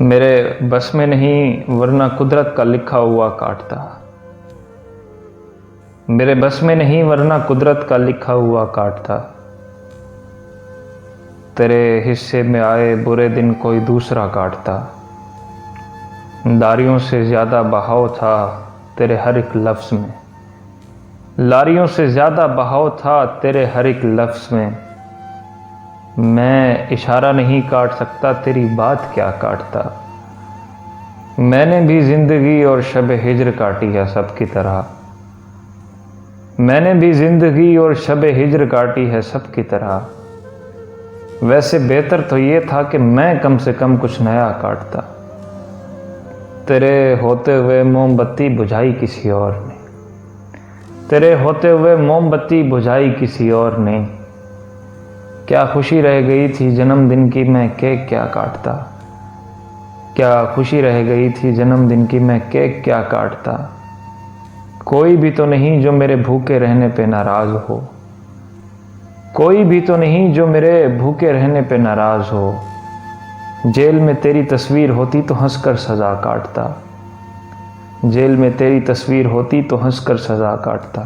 मेरे बस में नहीं वरना कुदरत का लिखा हुआ काटता। मेरे बस में नहीं वरना कुदरत का लिखा हुआ काटता। तेरे हिस्से में आए बुरे दिन कोई दूसरा काटता। दारियों से ज़्यादा बहाव था तेरे हर एक लफ्ज़ में। लारियों से ज़्यादा बहाव था तेरे हर एक लफ्ज़ में। मैं इशारा नहीं काट सकता, तेरी बात क्या काटता। मैंने भी ज़िंदगी और शब हिज्र काटी है सबकी तरह। मैंने भी ज़िंदगी और शब हिज्र काटी है सबकी तरह। वैसे बेहतर तो ये था कि मैं कम से कम कुछ नया काटता। तेरे होते हुए मोमबत्ती बुझाई किसी और ने। तेरे होते हुए मोमबत्ती बुझाई किसी और ने। क्या खुशी रह गई थी जन्मदिन की मैं केक क्या काटता। क्या खुशी रह गई थी जन्मदिन की मैं केक क्या काटता। कोई भी तो नहीं जो मेरे भूखे रहने पे नाराज़ हो। कोई भी तो नहीं जो मेरे भूखे रहने पे नाराज़ हो। जेल में तेरी तस्वीर होती तो हंसकर सज़ा काटता। जेल में तेरी तस्वीर होती तो हंसकर सज़ा काटता।